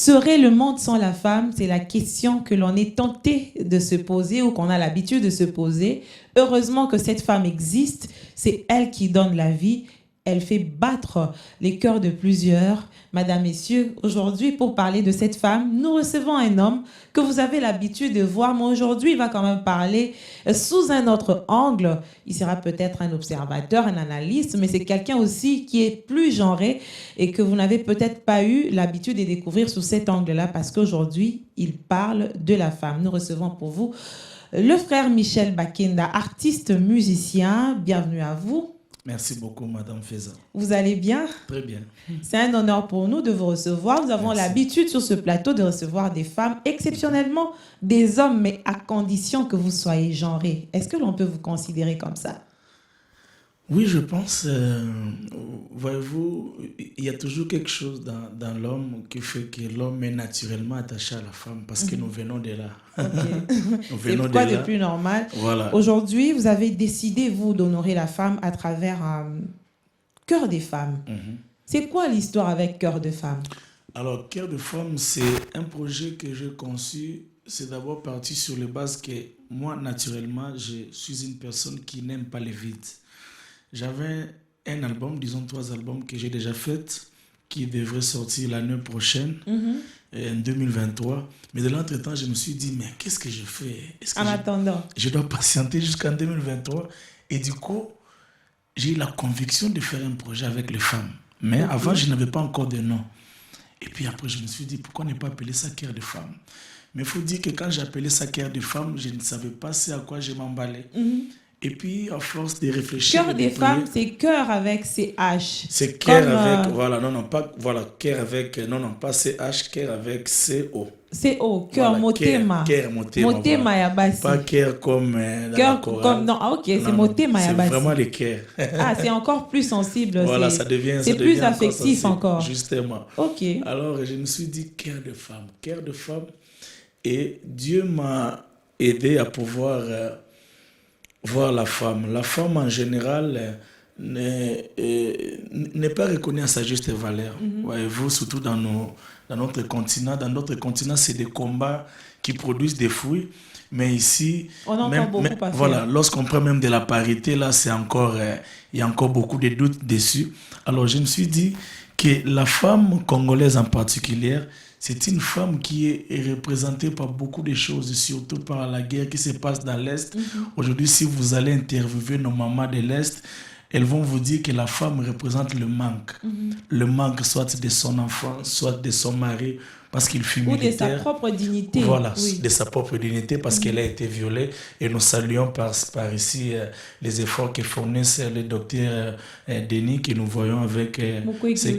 serait le monde sans la femme? C'est la question que l'on est tenté de se poser ou qu'on a l'habitude de se poser. Heureusement que cette femme existe. C'est elle qui donne la vie. Elle fait battre les cœurs de plusieurs. Madame, messieurs, aujourd'hui, pour parler de cette femme, nous recevons un homme que vous avez l'habitude de voir, mais aujourd'hui, il va quand même parler sous un autre angle. Il sera peut-être un observateur, un analyste, mais c'est quelqu'un aussi qui est plus genré et que vous n'avez peut-être pas eu l'habitude de découvrir sous cet angle-là, parce qu'aujourd'hui, il parle de la femme. Nous recevons pour vous le frère Michel Bakenda, artiste musicien. Bienvenue à vous. Merci beaucoup, Madame Feza. Vous allez bien? Très bien. C'est un honneur pour nous de vous recevoir. Nous avons l'habitude sur ce plateau de recevoir des femmes, exceptionnellement des hommes, mais à condition que vous soyez genrés. Est-ce que l'on peut vous considérer comme ça? Oui, je pense, voyez-vous, il y a toujours quelque chose dans l'homme qui fait que l'homme est naturellement attaché à la femme parce que nous venons de là. Okay. Nous venons c'est quoi de de là. plus normal? Voilà. Aujourd'hui, vous avez décidé, vous, d'honorer la femme à travers Cœur des femmes. C'est quoi l'histoire avec Cœur de femme? Alors, Cœur de femme, c'est un projet que j'ai conçu. C'est d'abord parti sur les bases que moi, naturellement, je suis une personne qui n'aime pas les vides. J'avais un album, disons 3 albums que j'ai déjà fait, qui devrait sortir l'année prochaine, en 2023. Mais de l'entretemps, je me suis dit, mais qu'est-ce que je fais? En attendant. Je dois patienter jusqu'en 2023. Et du coup, j'ai eu la conviction de faire un projet avec les femmes. Mais avant, je n'avais pas encore de nom. Et puis après, je me suis dit, pourquoi ne pas appeler ça Cœur de femme? Mais il faut dire que quand j'appelais ça Cœur de femme, je ne savais pas c'est à quoi je m'emballais. Et puis, à force de réfléchir... Cœur des femmes, c'est cœur avec CH. C'est cœur avec... Voilà, non, pas... Voilà, cœur avec... Non, pas CH, cœur avec CO. CO, cœur, voilà, motema. Cœur, motema. Motema voilà. Yabasi. Pas cœur comme dans cœur la chorale. Comme... Non, ok, c'est motema Yabasi. C'est vraiment les cœurs. Ah, c'est encore plus sensible. Voilà, ça devient... C'est plus affectif encore. Justement. Ok. Alors, je me suis dit, cœur de femme. Cœur de femme. Et Dieu m'a aidé à pouvoir... voir la femme. La femme, en général, n'est pas reconnue à sa juste valeur. Voyez-vous, surtout dans notre continent. Dans d'autres continents, c'est des combats qui produisent des fruits. Mais ici, on entend beaucoup à faire. Voilà, lorsqu'on prend même de la parité, là, c'est encore, il y a encore beaucoup de doutes dessus. Alors, je me suis dit que la femme congolaise en particulier, c'est une femme qui est représentée par beaucoup de choses, surtout par la guerre qui se passe dans l'Est. Aujourd'hui, si vous allez interviewer nos mamans de l'Est, elles vont vous dire que la femme représente le manque. Le manque soit de son enfant, soit de son mari, parce qu'il fut militaire. Ou de sa propre dignité. Voilà, de sa propre dignité, parce qu'elle a été violée. Et nous saluons par ici les efforts que fournissent le docteur Denis, que nous voyons avec...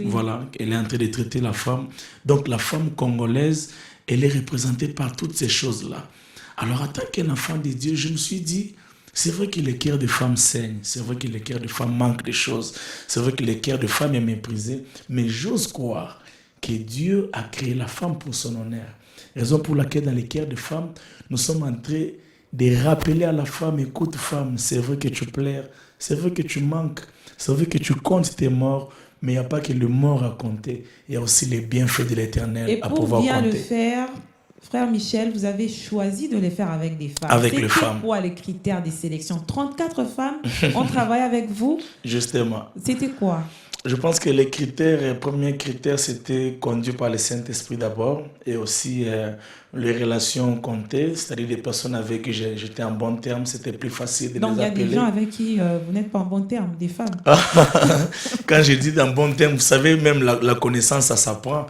voilà, elle est en train de traiter la femme. Donc la femme congolaise, elle est représentée par toutes ces choses-là. Alors en tant qu'un enfant de Dieu, je me suis dit... C'est vrai que le cœur de femme saigne, c'est vrai que le cœur de femme manque de choses, c'est vrai que le cœur de femme est méprisé, mais j'ose croire que Dieu a créé la femme pour son honneur. Raison pour laquelle dans le cœur de femme, nous sommes en train de rappeler à la femme, écoute femme, c'est vrai que tu pleures, c'est vrai que tu manques, c'est vrai que tu comptes tes morts, mais il n'y a pas que le mort à compter, il y a aussi les bienfaits de l'Éternel à pouvoir compter. Et pour bien le faire, frère Michel, vous avez choisi de les faire avec des femmes. Avec les femmes. C'était quoi les critères des sélections? 34 femmes ont travaillé avec vous? Justement. C'était quoi? Je pense que les premiers critères, c'était conduit par le Saint-Esprit d'abord et aussi les relations comptées, c'est-à-dire des personnes avec qui j'étais en bon terme, c'était plus facile de les appeler. Donc il y a des gens avec qui vous n'êtes pas en bon terme, des femmes. Quand je dis en bon terme, vous savez, même la connaissance, ça s'apprend.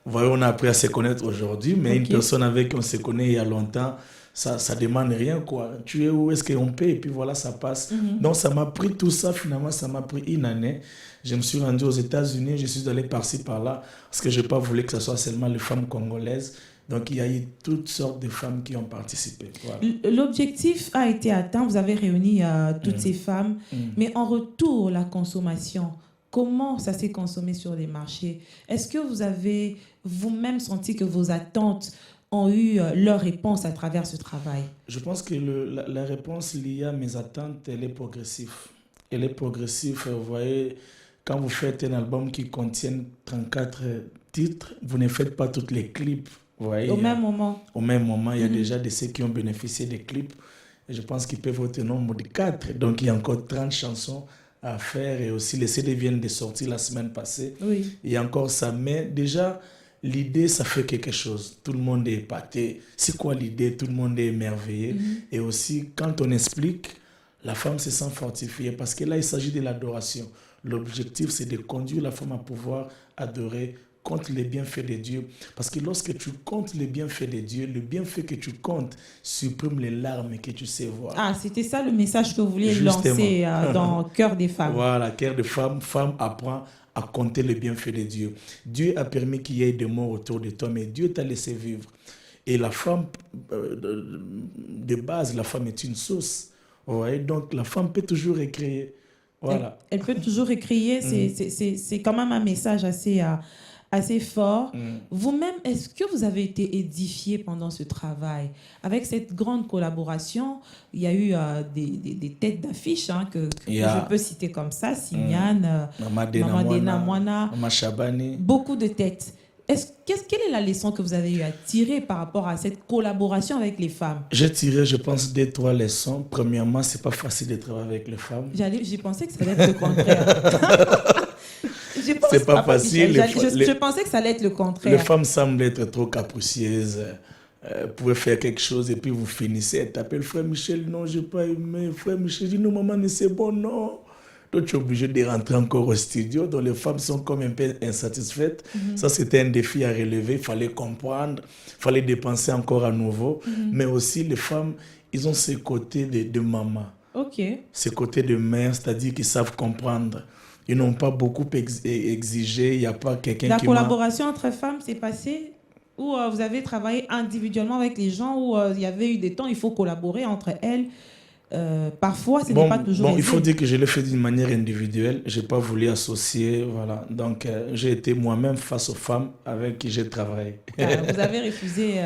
Vous voyez, on a appris à se connaître aujourd'hui, mais une personne avec qui on se connaît il y a longtemps, ça ne demande rien, quoi. Tu es où, est-ce qu'on paie, et puis voilà, ça passe. Donc ça m'a pris tout ça, finalement, ça m'a pris une année. Je me suis rendu aux États-Unis, je suis allé par-ci, par-là, parce que je n'ai pas voulu que ce soit seulement les femmes congolaises. Donc il y a eu toutes sortes de femmes qui ont participé. Voilà. L'objectif a été atteint, vous avez réuni toutes ces femmes, mais en retour, la consommation, comment ça s'est consommé sur les marchés? Est-ce que vous avez vous-même senti que vos attentes ont eu leur réponse à travers ce travail? Je pense que la réponse liée à mes attentes, elle est progressive. Elle est progressive, vous voyez, quand vous faites un album qui contient 34 titre, vous ne faites pas tous les clips. Vous voyez, au même moment. Au même moment, il y a déjà de ceux qui ont bénéficié des clips. Et je pense qu'ils peuvent être au nombre de 4. Donc, il y a encore 30 chansons à faire. Et aussi, les CD viennent de sortir la semaine passée. Oui. Il y a encore ça. Mais déjà, l'idée, ça fait quelque chose. Tout le monde est épaté. C'est quoi l'idée? Tout le monde est émerveillé. Et aussi, quand on explique, la femme se sent fortifiée. Parce que là, il s'agit de l'adoration. L'objectif, c'est de conduire la femme à pouvoir adorer, compte les bienfaits de Dieu. Parce que lorsque tu comptes les bienfaits de Dieu, le bienfait que tu comptes supprime les larmes que tu sais voir. Ah, c'était ça le message que vous vouliez lancer dans Cœur des femmes. Voilà, Cœur des femmes. Femme apprend à compter les bienfaits de Dieu. Dieu a permis qu'il y ait des morts autour de toi, mais Dieu t'a laissé vivre. Et la femme, de base, la femme est une source. Ouais, donc la femme peut toujours écrire. Voilà. Elle peut toujours écrire. C'est quand même un message assez fort. Vous-même, est-ce que vous avez été édifié pendant ce travail? Avec cette grande collaboration, il y a eu des têtes d'affiche que je peux citer comme ça, Simiane, Maman Dena Moana, Maman Chabani. Beaucoup de têtes. Quelle est la leçon que vous avez eu à tirer par rapport à cette collaboration avec les femmes? J'ai tiré, je pense, 2-3 leçons. Premièrement, c'est pas facile de travailler avec les femmes. J'ai pensé que ça allait être le contraire. C'est pas facile. Je pensais que ça allait être le contraire. Les femmes semblent être trop capricieuses. Vous pouvez faire quelque chose et puis vous finissez. Elle t'appelle frère Michel, non, j'ai pas aimé. Frère Michel dit non, maman, c'est bon, non. Donc tu es obligé de rentrer encore au studio. Donc les femmes sont comme un peu insatisfaites. Ça, c'était un défi à relever. Il fallait comprendre. Il fallait dépenser encore à nouveau. Mais aussi, les femmes, ils ont ce côté de maman. Ok. Ce côté de mère, c'est-à-dire qu'ils savent comprendre. Ils n'ont pas beaucoup exigé. Il n'y a pas quelqu'un qui... La collaboration entre femmes s'est passée où vous avez travaillé individuellement avec les gens, où il y avait eu des temps, il faut collaborer entre elles. Parfois, ce n'est pas toujours aisé. Il faut dire que je l'ai fait d'une manière individuelle. Je n'ai pas voulu associer. Voilà. Donc, j'ai été moi-même face aux femmes avec qui j'ai travaillé. Vous avez refusé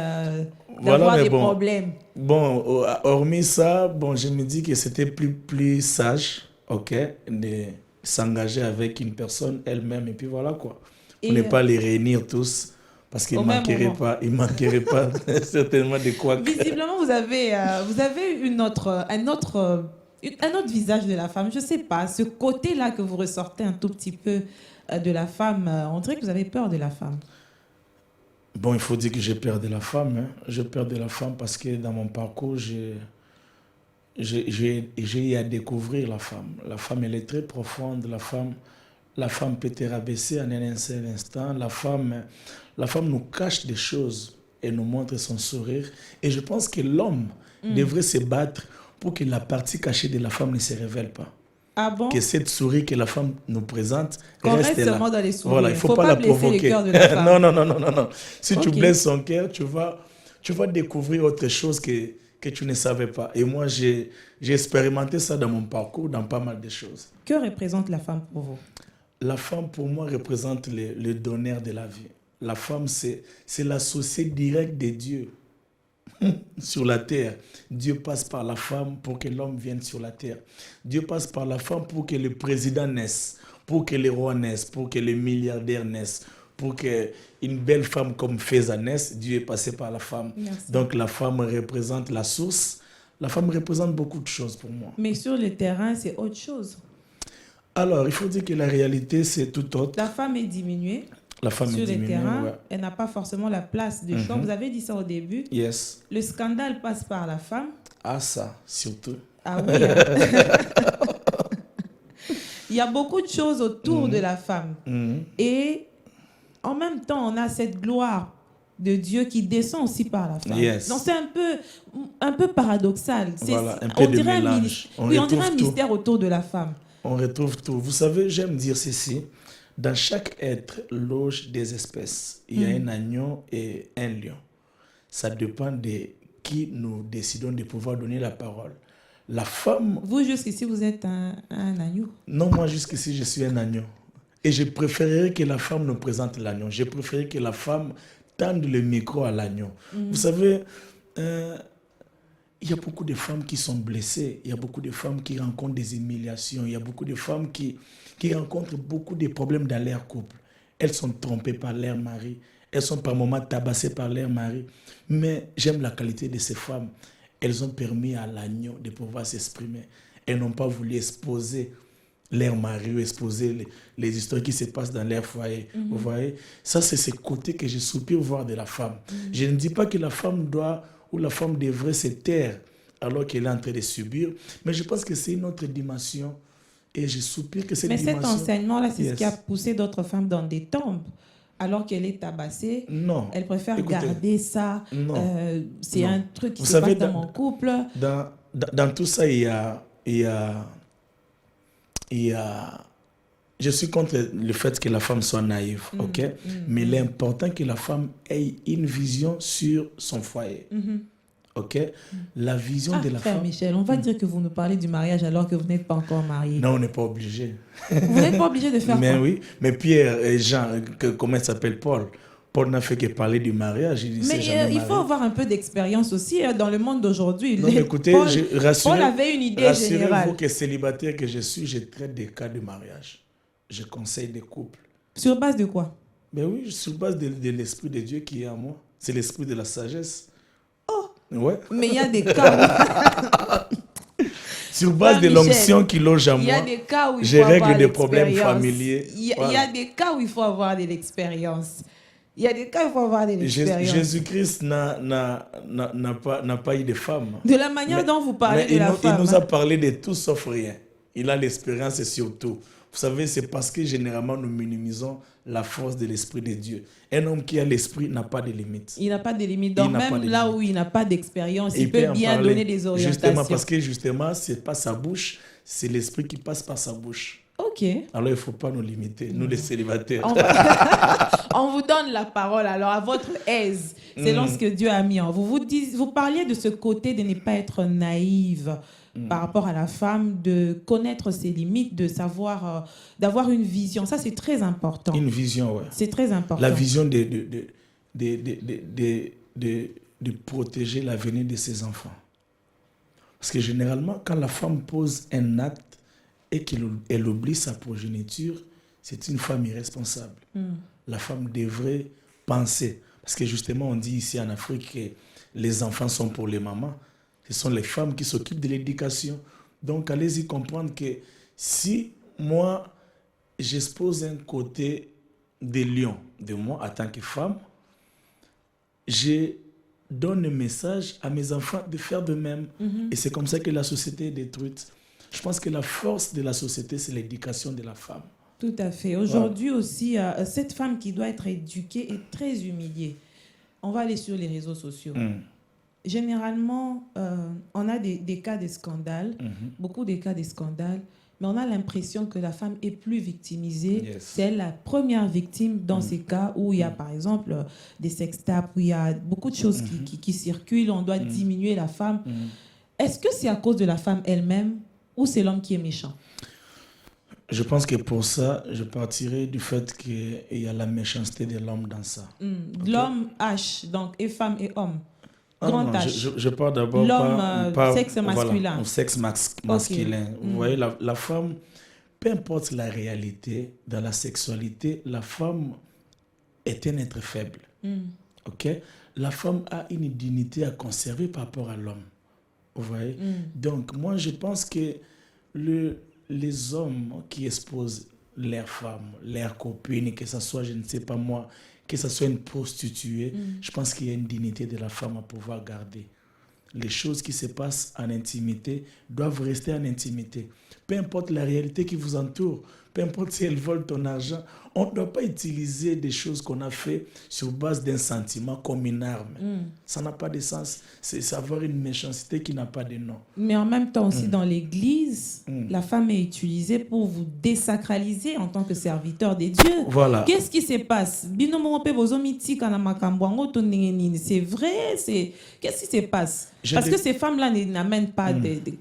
d'avoir des problèmes. Bon, hormis ça, je me dis que c'était plus sage, de s'engager avec une personne elle-même. Et puis voilà quoi. Pour ne pas les réunir tous. Parce qu'il ne manquerait pas certainement de quoi. Visiblement, vous avez un autre visage de la femme. Je ne sais pas, ce côté-là que vous ressortez un tout petit peu de la femme, on dirait que vous avez peur de la femme. Bon, il faut dire que j'ai peur de la femme. J'ai peur de la femme parce que dans mon parcours, j'ai eu à découvrir la femme. La femme, elle est très profonde. La femme peut te rabaisser en un seul instant. La femme nous cache des choses et nous montre son sourire. Et je pense que l'homme devrait se battre pour que la partie cachée de la femme ne se révèle pas. Ah bon? Que cette souris que la femme nous présente reste là. Seulement dans les sourires. Voilà, il ne faut pas la provoquer. Le cœur de la femme. Non. Si tu blesses son cœur, tu vas découvrir autre chose que tu ne savais pas. Et moi, j'ai expérimenté ça dans mon parcours, dans pas mal de choses. Que représente la femme pour vous? La femme, pour moi, représente le donneur de la vie. La femme, c'est l'associé direct de Dieu sur la terre. Dieu passe par la femme pour que l'homme vienne sur la terre. Dieu passe par la femme pour que le président naisse, pour que les rois naissent, pour que les milliardaires naissent, pour qu'une belle femme comme Feza naisse. Dieu est passé par la femme. Merci. Donc la femme représente la source. La femme représente beaucoup de choses pour moi. Mais sur le terrain, c'est autre chose. Alors, il faut dire que la réalité, c'est tout autre. La femme est diminuée. La femme sur est diminuée, les terrains, ouais. Elle n'a pas forcément la place de choix. Vous avez dit ça au début. Yes. Le scandale passe par la femme. Ah, ça, surtout. Ah oui. Il y a beaucoup de choses autour de la femme. Et en même temps, on a cette gloire de Dieu qui descend aussi par la femme. Yes. Donc c'est un peu paradoxal. Voilà, un peu de mélange. On dirait un mystère autour de la femme. On retrouve tout. Vous savez, j'aime dire ceci. Dans chaque être loge des espèces. Il y a un agneau et un lion. Ça dépend de qui nous décidons de pouvoir donner la parole. La femme... Vous, jusqu'ici, vous êtes un agneau? Non, moi, jusqu'ici, je suis un agneau. Et je préférerais que la femme nous présente l'agneau. Je préférerais que la femme tende le micro à l'agneau. Vous savez... il y a beaucoup de femmes qui sont blessées. Il y a beaucoup de femmes qui rencontrent des humiliations. Il y a beaucoup de femmes qui rencontrent beaucoup de problèmes dans leur couple. elles sont trompées par leur mari, elles sont par moments tabassées par leur mari. Mais j'aime la qualité de ces femmes. Elles ont permis à l'agneau de pouvoir s'exprimer. Elles n'ont pas voulu exposer leur mari ou exposer les histoires qui se passent dans leur foyer. Vous voyez? Ça, c'est ce côté que je soupire voir de la femme. Je ne dis pas que la femme doit ou la femme devrait se taire alors qu'elle est en train de subir, mais je pense que c'est une autre dimension et je soupire que cette dimension... Mais cet enseignement-là, c'est ce qui a poussé d'autres femmes dans des tombes. Alors qu'elle est tabassée, non. Elle préfère garder ça. C'est un truc qui Vous se savez, passe dans mon couple. Dans tout ça, il y a... Je suis contre le fait que la femme soit naïve, ok? Mais il est important que la femme ait une vision sur son foyer. Ok? La vision de la frère femme... Michel, on va dire que vous nous parlez du mariage alors que vous n'êtes pas encore marié. Non, on n'est pas obligé. Vous n'êtes pas obligé de faire mais quoi? Oui, mais Pierre et Jean, comment il s'appelle Paul? Paul n'a fait que parler du mariage. Il faut avoir un peu d'expérience aussi dans le monde d'aujourd'hui. Non, écoutez, Paul avait une idée générale. Rassurez-vous que célibataire que je suis, je traite des cas de mariage. Je conseille des couples. Sur base de quoi? Ben oui, sur base de l'Esprit de Dieu qui est en moi. C'est l'Esprit de la sagesse. Oh! Ouais. Mais il y a des cas où... Sur base de l'onction qui loge en moi, il y a des cas où je règle des problèmes familiers. Il y a des cas où il faut avoir de l'expérience. Il y a des cas où il faut avoir de l'expérience. Jésus-Christ n'a pas eu de femme. De la manière dont vous parlez de la femme. Il nous a parlé de tout sauf rien. Il a l'expérience et surtout. Vous savez, c'est parce que généralement nous minimisons la force de l'Esprit de Dieu. Un homme qui a l'Esprit n'a pas de limites. Il n'a pas de limites. Donc même là où il n'a pas d'expérience, il peut bien donner des orientations. Justement, parce que ce n'est pas sa bouche, c'est l'Esprit qui passe par sa bouche. Ok. Alors il ne faut pas nous limiter, nous les célibataires. On vous donne la parole alors à votre aise, selon ce que Dieu a mis en vous. Vous parliez de ce côté de ne pas être naïve par rapport à la femme, de connaître ses limites, de savoir, d'avoir une vision. Ça, c'est très important. Une vision, oui. C'est très important. La vision de protéger l'avenir de ses enfants. Parce que généralement, quand la femme pose un acte et qu'elle oublie sa progéniture, c'est une femme irresponsable. La femme devrait penser. Parce que justement, on dit ici en Afrique que les enfants sont pour les mamans. Ce sont les femmes qui s'occupent de l'éducation. Donc, allez-y comprendre que si moi, j'expose un côté de lion de moi en tant que femme, je donne un message à mes enfants de faire de même. Et c'est comme ça que la société est détruite. Je pense que la force de la société, c'est l'éducation de la femme. Tout à fait. Aujourd'hui aussi, cette femme qui doit être éduquée est très humiliée. On va aller sur les réseaux sociaux. Généralement, on a des cas de scandale, beaucoup de cas de scandale, mais on a l'impression que la femme est plus victimisée. Yes. C'est elle la première victime dans ces cas où il y a, par exemple, des sextapes, où il y a beaucoup de choses qui circulent, on doit diminuer la femme. Est-ce que c'est à cause de la femme elle-même ou c'est l'homme qui est méchant? Je pense que pour ça, je partirai du fait qu'il y a la méchanceté de l'homme dans ça. Okay. L'homme H, donc et femme et homme. Grand H. Je parle d'abord l'homme sexe masculin. Voilà, sexe masculin. Okay. Vous voyez, la femme, peu importe la réalité, dans la sexualité, la femme est un être faible. Okay? La femme a une dignité à conserver par rapport à l'homme. Vous voyez? Donc, moi, je pense que les hommes qui exposent leurs femmes, leurs copines, que ce soit, je ne sais pas moi, que ce soit une prostituée, je pense qu'il y a une dignité de la femme à pouvoir garder. Les choses qui se passent en intimité doivent rester en intimité. Peu importe la réalité qui vous entoure, peu importe si elle vole ton argent, on ne doit pas utiliser des choses qu'on a fait sur base d'un sentiment comme une arme. Ça n'a pas de sens. C'est avoir une méchanceté qui n'a pas de nom. Mais en même temps aussi dans l'Église, la femme est utilisée pour vous désacraliser en tant que serviteur des dieux. Voilà. Qu'est-ce qui se passe? C'est vrai? Qu'est-ce qui se passe? Parce que ces femmes-là n'amènent pas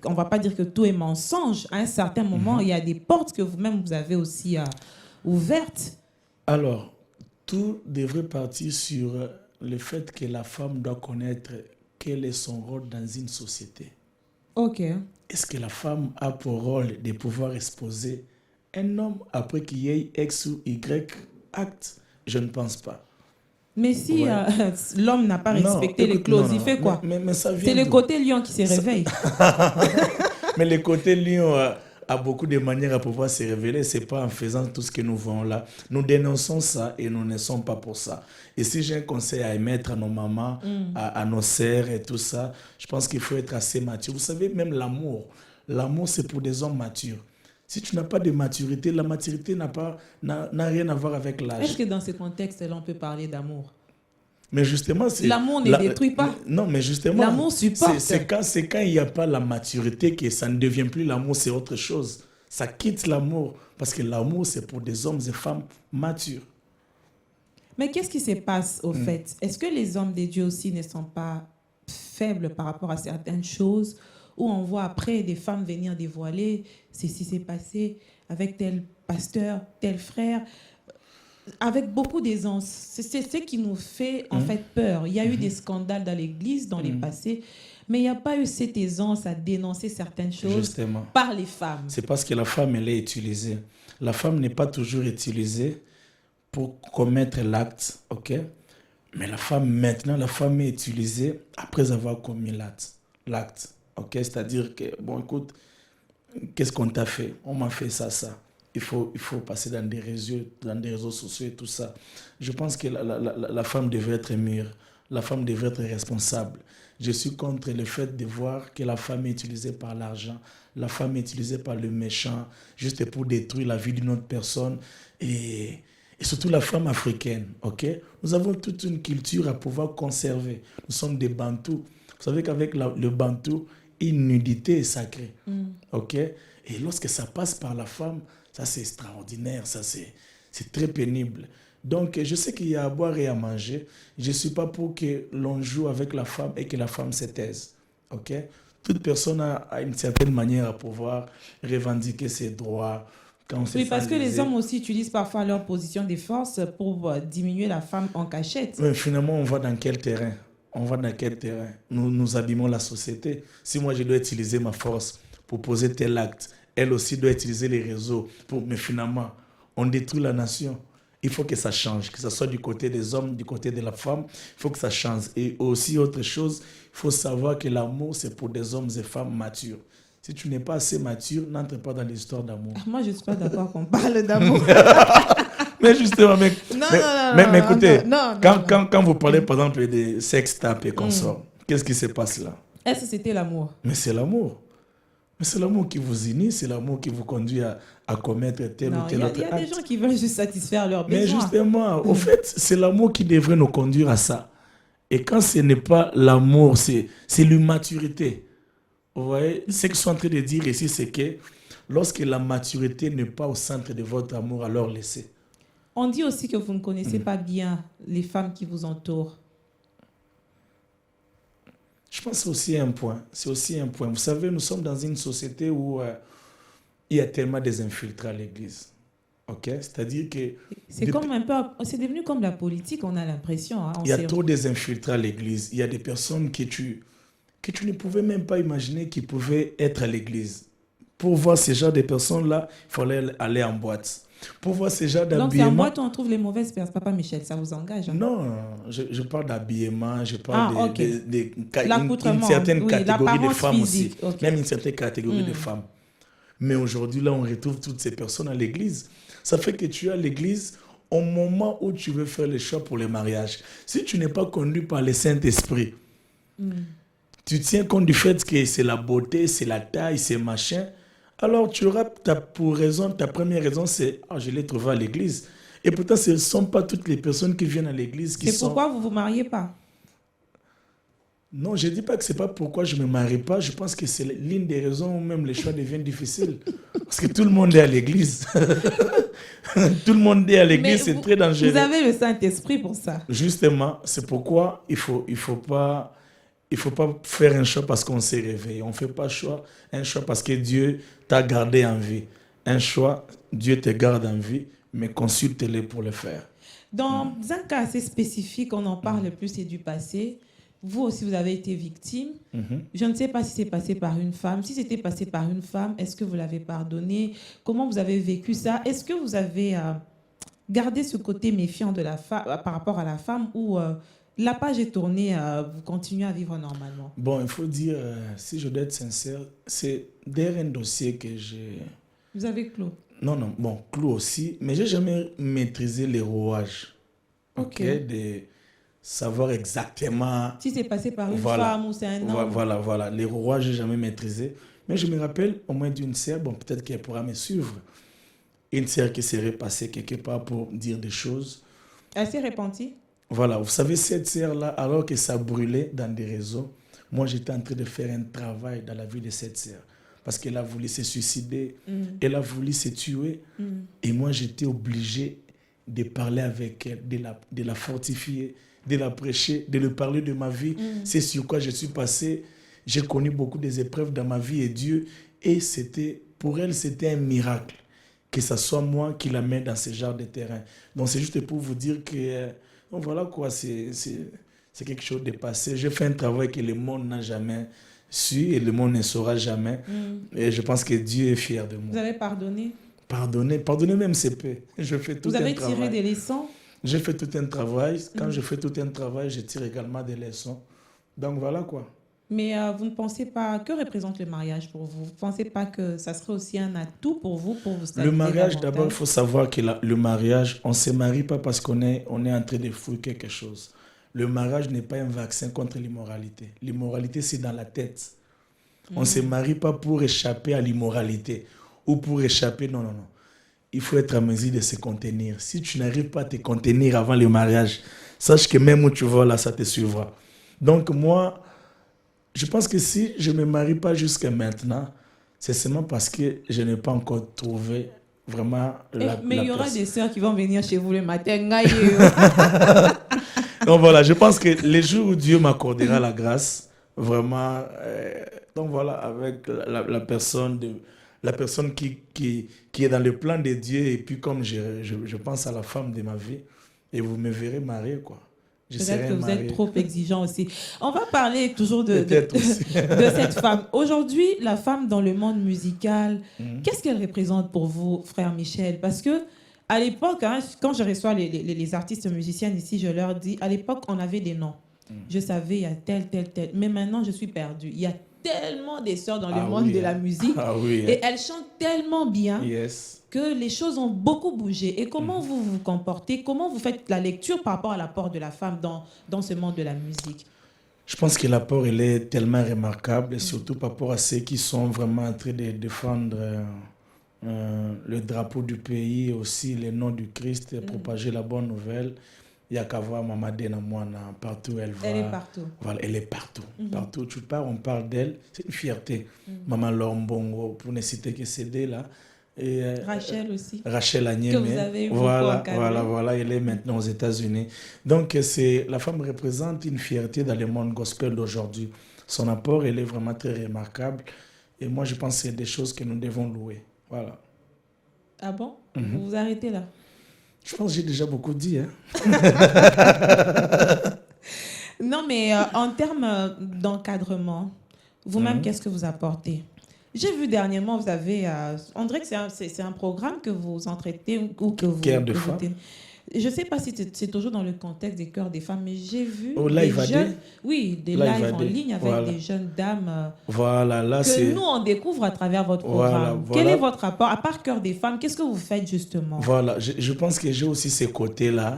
on ne va pas dire que tout est mensonge. À un certain moment, il y a des portes que vous-même vous avez aussi ouvertes. Alors, tout devrait partir sur le fait que la femme doit connaître quel est son rôle dans une société. Ok. Est-ce que la femme a pour rôle de pouvoir exposer un homme après qu'il y ait X ou Y acte, je ne pense pas. Mais si l'homme n'a pas respecté les clauses, il fait quoi? Mais ça vient c'est le côté lion qui se réveille. Mais le côté lion a beaucoup de manières à pouvoir se révéler. Ce n'est pas en faisant tout ce que nous voyons là. Nous dénonçons ça et nous ne sommes pas pour ça. Et si j'ai un conseil à émettre à nos mamans, à nos sœurs et tout ça, je pense qu'il faut être assez mature. Vous savez, même l'amour, c'est pour des hommes matures. Si tu n'as pas de maturité, la maturité n'a rien à voir avec l'âge. Est-ce que dans ce contexte-là, on peut parler d'amour? Mais justement, l'amour ne détruit pas. Non, mais justement, l'amour supporte. C'est quand il n'y a pas la maturité que ça ne devient plus l'amour, c'est autre chose. Ça quitte l'amour, parce que l'amour, c'est pour des hommes et femmes matures. Mais qu'est-ce qui se passe au fait? Est-ce que les hommes de Dieu aussi ne sont pas faibles par rapport à certaines choses, où on voit après des femmes venir dévoiler ceci s'est passé avec tel pasteur, tel frère, avec beaucoup d'aisance? C'est ce qui nous fait en fait peur. Il y a eu des scandales dans l'Église dans les passés, mais il n'y a pas eu cette aisance à dénoncer certaines choses justement par les femmes. C'est parce que la femme, elle est utilisée. La femme n'est pas toujours utilisée pour commettre l'acte, ok? Mais la femme est utilisée après avoir commis l'acte. Okay? C'est-à-dire que, bon, écoute, qu'est-ce qu'on t'a fait? On m'a fait ça. Il faut passer dans des réseaux sociaux et tout ça. Je pense que la femme devrait être mûre. La femme devrait être responsable. Je suis contre le fait de voir que la femme est utilisée par l'argent, la femme est utilisée par le méchant, juste pour détruire la vie d'une autre personne. Et surtout la femme africaine, ok? Nous avons toute une culture à pouvoir conserver. Nous sommes des Bantous. Vous savez qu'avec le Bantou, une nudité est sacrée. Ok? Et lorsque ça passe par la femme, ça c'est extraordinaire, ça c'est très pénible. Donc je sais qu'il y a à boire et à manger. Je ne suis pas pour que l'on joue avec la femme et que la femme se taise. Ok? Toute personne a une certaine manière à pouvoir revendiquer ses droits. Oui, parce que les hommes aussi utilisent parfois leur position de force pour diminuer la femme en cachette. Mais finalement, on va dans quel terrain? Nous abîmons la société. Si moi, je dois utiliser ma force pour poser tel acte, elle aussi doit utiliser les réseaux. Mais finalement, on détruit la nation. Il faut que ça change, que ce soit du côté des hommes, du côté de la femme. Il faut que ça change. Et aussi, autre chose, il faut savoir que l'amour, c'est pour des hommes et femmes matures. Si tu n'es pas assez mature, n'entre pas dans l'histoire d'amour. Moi, je ne suis pas d'accord qu'on parle d'amour. Mais justement, mais écoutez, quand vous parlez par exemple des sex tapes et consorts, qu'est-ce qui se passe là? Est-ce que c'était l'amour? Mais c'est l'amour. Mais c'est l'amour qui vous unit, c'est l'amour qui vous conduit à commettre tel ou tel autre acte. Il y a des gens qui veulent juste satisfaire leurs besoins. Mais justement, au fait, c'est l'amour qui devrait nous conduire à ça. Et quand ce n'est pas l'amour, c'est l'immaturité. Vous voyez, ce que je suis en train de dire ici, c'est que lorsque la maturité n'est pas au centre de votre amour, alors laissez. On dit aussi que vous ne connaissez pas bien les femmes qui vous entourent. Je pense que c'est aussi un point. Vous savez, nous sommes dans une société où il y a tellement des infiltrés à l'église. Ok? C'est-à-dire que... C'est devenu comme la politique, on a l'impression. Hein, il y a trop des infiltrés à l'église. Il y a des personnes que tu ne pouvais même pas imaginer qui pouvaient être à l'église. Pour voir ce genre de personnes-là, il fallait aller en boîte. Pour voir ce genre d'habillement... Donc c'est en boîte où on trouve les mauvaises personnes. Papa Michel, ça vous engage? Hein? Non, je parle d'habillement, je parle d'une certaine catégorie de femmes physique, aussi. Okay. Même une certaine catégorie de femmes. Mais aujourd'hui, là, on retrouve toutes ces personnes à l'église. Ça fait que tu es à l'église au moment où tu veux faire les choix pour le mariage. Si tu n'es pas conduit par le Saint-Esprit, tu tiens compte du fait que c'est la beauté, c'est la taille, c'est machin, alors tu auras ta première raison, c'est « je l'ai trouvé à l'église ». Et pourtant, ce ne sont pas toutes les personnes qui viennent à l'église qui sont... C'est pourquoi vous ne vous mariez pas? Non, je ne dis pas que ce n'est pas pourquoi je ne me marie pas. Je pense que c'est l'une des raisons où même les choix deviennent difficiles. Parce que tout le monde est à l'église. Tout le monde est à l'église, c'est très dangereux. Vous avez le Saint-Esprit pour ça. Justement, c'est pourquoi il faut pas faire un choix parce qu'on s'est réveillé. On ne fait pas un choix parce que Dieu t'a gardé en vie. Un choix, Dieu te garde en vie, mais consulte-le pour le faire. Dans un cas assez spécifique, on en parle plus, c'est du passé. Vous aussi, vous avez été victime. Je ne sais pas si c'est passé par une femme. Si c'était passé par une femme, est-ce que vous l'avez pardonné? Comment vous avez vécu ça? Est-ce que vous avez garder ce côté méfiant de la par rapport à la femme ou la page est tournée, vous continuez à vivre normalement? Bon, il faut dire, si je dois être sincère, c'est derrière un dossier que j'ai... Vous avez clos? Non, bon, clos aussi, mais j'ai jamais maîtrisé les rouages. Ok. De savoir exactement... Si c'est passé par une femme ou c'est un homme. Voilà. Les rouages, j'ai jamais maîtrisé. Mais je me rappelle au moins d'une sœur, bon, peut-être qu'elle pourra me suivre. Une sœur qui serait passée quelque part pour dire des choses. Elle s'est repentie? Voilà, vous savez, cette sœur-là, alors que ça brûlait dans des réseaux, moi, j'étais en train de faire un travail dans la vie de cette sœur. Parce qu'elle a voulu se suicider, elle a voulu se tuer. Et moi, j'étais obligé de parler avec elle, de la fortifier, de la prêcher, de lui parler de ma vie. C'est sur quoi je suis passé. J'ai connu beaucoup des épreuves dans ma vie et Dieu. Et pour elle, c'était un miracle que ce soit moi qui la mette dans ce genre de terrain. Donc, c'est juste pour vous dire que... donc voilà quoi, c'est quelque chose de passé. J'ai fait un travail que le monde n'a jamais su et le monde ne saura jamais. Et je pense que Dieu est fier de moi. Vous avez pardonné? Pardonner même c'est peu. Je fais tout un travail. Vous avez tiré des leçons? J'ai fait tout un travail. Quand je fais tout un travail, je tire également des leçons. Donc voilà quoi. Mais vous ne pensez pas... Que représente le mariage pour vous? Vous ne pensez pas que ça serait aussi un atout pour vous stabiliser? Le mariage, d'abord, il faut savoir que le mariage, on ne se marie pas parce qu'on est en train de fouiller quelque chose. Le mariage n'est pas un vaccin contre l'immoralité. L'immoralité, c'est dans la tête. On ne se marie pas pour échapper à l'immoralité ou pour échapper... Non. Il faut être à mesure de se contenir. Si tu n'arrives pas à te contenir avant le mariage, sache que même où tu vas là, ça te suivra. Donc moi... je pense que si je ne me marie pas jusqu'à maintenant, c'est seulement parce que je n'ai pas encore trouvé vraiment mais il y aura des sœurs qui vont venir chez vous le matin. Donc voilà, je pense que les jours où Dieu m'accordera la grâce, vraiment, donc voilà, avec la personne qui est dans le plan de Dieu, et puis comme je pense à la femme de ma vie, et vous me verrez marié, quoi. Peut-être que vous êtes trop exigeant aussi. On va parler toujours de cette femme. Aujourd'hui, la femme dans le monde musical, qu'est-ce qu'elle représente pour vous, frère Michel? Parce que à l'époque, quand je reçois les artistes musiciennes ici, je leur dis, à l'époque, on avait des noms. Je savais, il y a tel. Mais maintenant, je suis perdue. Il y a tellement des sœurs dans le monde de la musique. Et elles chantent tellement bien. Que les choses ont beaucoup bougé. Et comment vous vous comportez? Comment vous faites la lecture par rapport à l'apport de la femme dans ce monde de la musique? Je pense que l'apport, il est tellement remarquable, et surtout par rapport à ceux qui sont vraiment en train de défendre le drapeau du pays, et aussi le nom du Christ, et propager la bonne nouvelle. Il y a qu'à voir Maman Dena Moana, partout elle va. Elle est partout. Voilà, elle est partout. Partout où tu pars, on parle d'elle. C'est une fierté. Maman Lombongo, pour ne citer que CD là. Et, Rachel aussi. Rachel Agnès. Que vous avez eu voilà, elle est maintenant aux États-Unis. Donc, la femme représente une fierté dans le monde gospel d'aujourd'hui. Son apport, elle est vraiment très remarquable. Et moi, je pense que c'est des choses que nous devons louer. Voilà. Ah bon? Vous vous arrêtez là? Je pense que j'ai déjà beaucoup dit. Hein? Non, mais en termes d'encadrement, vous-même, qu'est-ce que vous apportez? J'ai vu dernièrement, vous avez... on dirait que c'est un programme que vous entretenez ou que vous... Cœur de femme. Je ne sais pas si c'est toujours dans le contexte des cœurs des femmes, mais j'ai vu des jeunes... Oui, des lives en ligne avec des jeunes dames que nous, on découvre à travers votre programme. Quel est votre rapport? À part Cœur des femmes, qu'est-ce que vous faites justement? Voilà, je pense que j'ai aussi ces côtés-là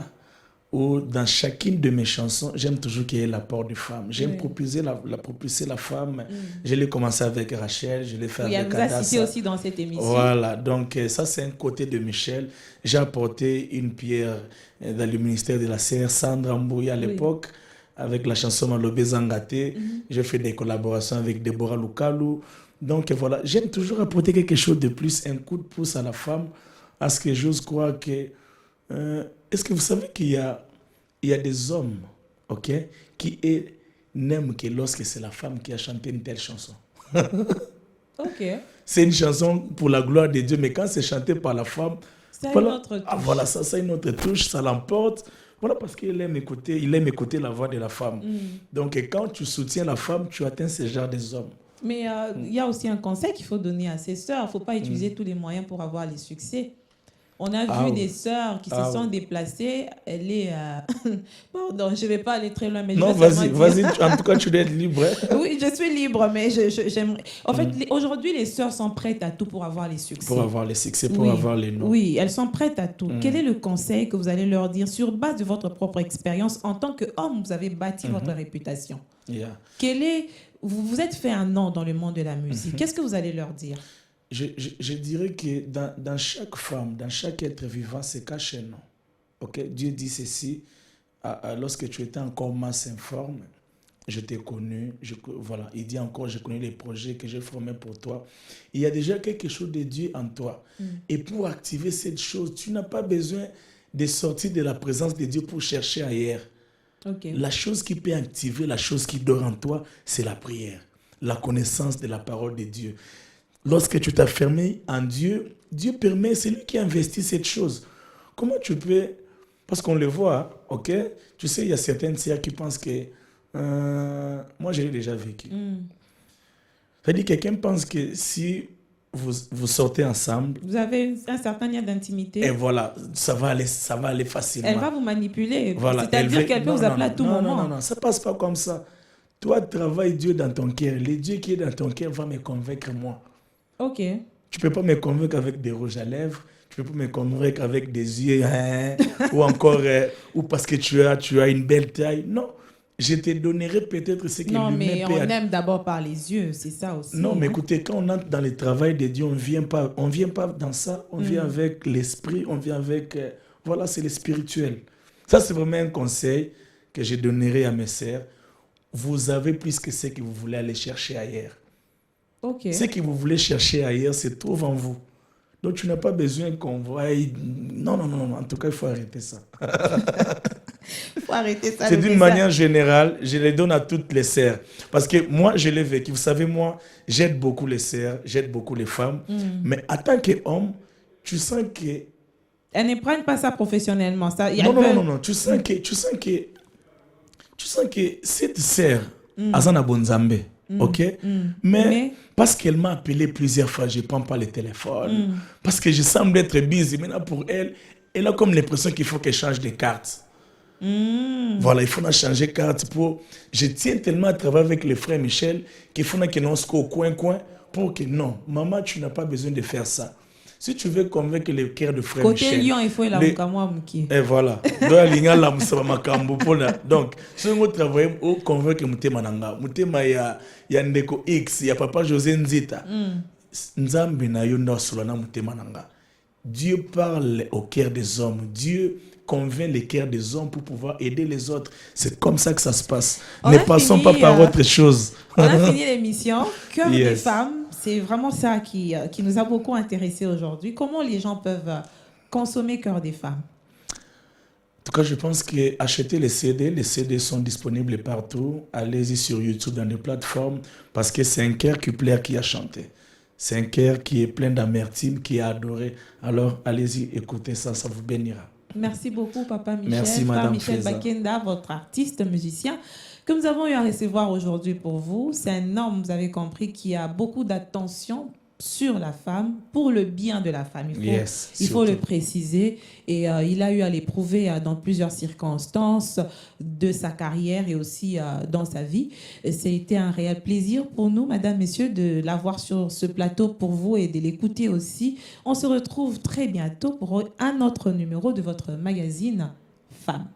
où dans chacune de mes chansons, j'aime toujours qu'il y ait l'apport de femme. J'aime propulser la femme. Je l'ai commencé avec Rachel, je l'ai fait avec Adassa. Elle vous a cité aussi dans cette émission. Voilà, donc ça c'est un côté de Michel. J'ai apporté une pierre dans le ministère de la CR, Sandra Mbouya à l'époque, avec la chanson Malobé Zangaté. J'ai fait des collaborations avec Deborah Lukalu. Donc voilà, j'aime toujours apporter quelque chose de plus, un coup de pouce à la femme, à ce que j'ose croire que... est-ce que vous savez qu'il y a des hommes, qui n'aiment que lorsque c'est la femme qui a chanté une telle chanson. C'est une chanson pour la gloire de Dieu, mais quand c'est chanté par la femme, ça a une autre touche. Voilà, ça a une autre touche, ça l'emporte. Voilà, parce qu'il aime écouter la voix de la femme. Donc, quand tu soutiens la femme, tu atteins ce genre des hommes. Mais il y a aussi un conseil qu'il faut donner à ses sœurs. Il ne faut pas utiliser tous les moyens pour avoir les succès. On a vu des sœurs qui se sont déplacées. Elle est... Pardon, je ne vais pas aller très loin. Mais non, vas-y. En tout cas, tu dois être libre. Oui, je suis libre, mais j'aimerais... En fait, aujourd'hui, les sœurs sont prêtes à tout pour avoir les succès. Pour avoir les succès, pour avoir les noms. Oui, elles sont prêtes à tout. Quel est le conseil que vous allez leur dire sur base de votre propre expérience en tant qu'homme, vous avez bâti votre réputation. Vous êtes fait un nom dans le monde de la musique. Qu'est-ce que vous allez leur dire? Je dirais que dans chaque femme, dans chaque être vivant, se cache un nom. Okay? Dieu dit ceci, lorsque tu étais encore masse informe, je t'ai connu. Voilà. Il dit encore, je connais les projets que j'ai formés pour toi. Il y a déjà quelque chose de Dieu en toi. Et pour activer cette chose, tu n'as pas besoin de sortir de la présence de Dieu pour chercher ailleurs. La chose qui peut activer, la chose qui dort en toi, c'est la prière, la connaissance de la parole de Dieu. Lorsque tu t'as fermé en Dieu, Dieu permet, c'est lui qui investit cette chose. Comment tu peux... Parce qu'on le voit, ok? Tu sais, il y a certaines sœurs qui pensent que... moi, je l'ai déjà vécu. C'est-à-dire, quelqu'un pense que si vous sortez ensemble... Vous avez un certain lien d'intimité. Et voilà, ça va aller facilement. Elle va vous manipuler. Voilà, c'est-à-dire qu'elle peut vous appeler à tout moment. Non, ça ne passe pas comme ça. Toi, travaille Dieu dans ton cœur. Le Dieu qui est dans ton cœur va me convaincre, moi. Ok. Tu ne peux pas me convaincre avec des rouges à lèvres. Tu ne peux pas me convaincre avec des yeux, ou encore, ou parce que tu as une belle taille. Non, je te donnerai peut-être ce que non, mais on aime d'abord par les yeux, c'est ça aussi. Non, mais écoutez, quand on entre dans le travail de Dieu, on vient pas dans ça. On vient avec l'esprit, on vient avec... voilà, c'est le spirituel. Ça, c'est vraiment un conseil que je donnerai à mes sœurs. Vous avez plus que ce que vous voulez aller chercher ailleurs. Ce que vous voulez chercher ailleurs se trouve en vous. Donc, tu n'as pas besoin qu'on voie... Non. En tout cas, il faut arrêter ça. Il faut arrêter ça. C'est d'une manière générale, je les donne à toutes les sœurs. Parce que moi, je l'ai vécu. Vous savez, moi, j'aide beaucoup les sœurs, j'aide beaucoup les femmes. Mais en tant qu'homme, tu sens que... Elles ne prennent pas ça professionnellement. Ça, non. Tu sens que cette sœur, Azana Bonzambe, ok? Mais parce qu'elle m'a appelé plusieurs fois, je ne prends pas le téléphone. Parce que je semble être busy. Maintenant, pour elle, elle a comme l'impression qu'il faut qu'elle change de carte. Voilà, il faut changer de carte pour... Je tiens tellement à travailler avec le frère Michel qu'il faut qu'il nous au coin pour que non, maman, tu n'as pas besoin de faire ça. Si tu veux convaincre le cœur de frère côté Michel... Côté Lyon, il faut la Mouki. Et voilà. Donc, si on travaille pour convaincre Moutema Nanga, Moutema ya Ndeko X, ya Papa José Nzita, Nzambe na yonda solana Moutema Nanga. Dieu parle au cœur des hommes. Dieu convainc les cœurs des hommes pour pouvoir aider les autres. C'est comme ça que ça se passe. Ne passons pas par autre chose. On a fini l'émission. Cœur des femmes, c'est vraiment ça qui nous a beaucoup intéressés aujourd'hui. Comment les gens peuvent consommer Cœur des femmes? En tout cas, je pense qu'acheter les CD sont disponibles partout. Allez-y sur YouTube, dans des plateformes, parce que c'est un cœur qui plaît qui a chanté. C'est un cœur qui est plein d'amertume, qui a adoré. Alors, allez-y, écoutez ça, ça vous bénira. Merci beaucoup, Papa Michel. Merci, Madame Michel Bakenda, votre artiste, musicien, que nous avons eu à recevoir aujourd'hui pour vous. C'est un homme, vous avez compris, qui a beaucoup d'attention sur la femme, pour le bien de la femme. Il faut le préciser. Et il a eu à l'éprouver dans plusieurs circonstances de sa carrière et aussi dans sa vie. C'était un réel plaisir pour nous, Madame, Messieurs, de l'avoir sur ce plateau pour vous et de l'écouter aussi. On se retrouve très bientôt pour un autre numéro de votre magazine Femmes.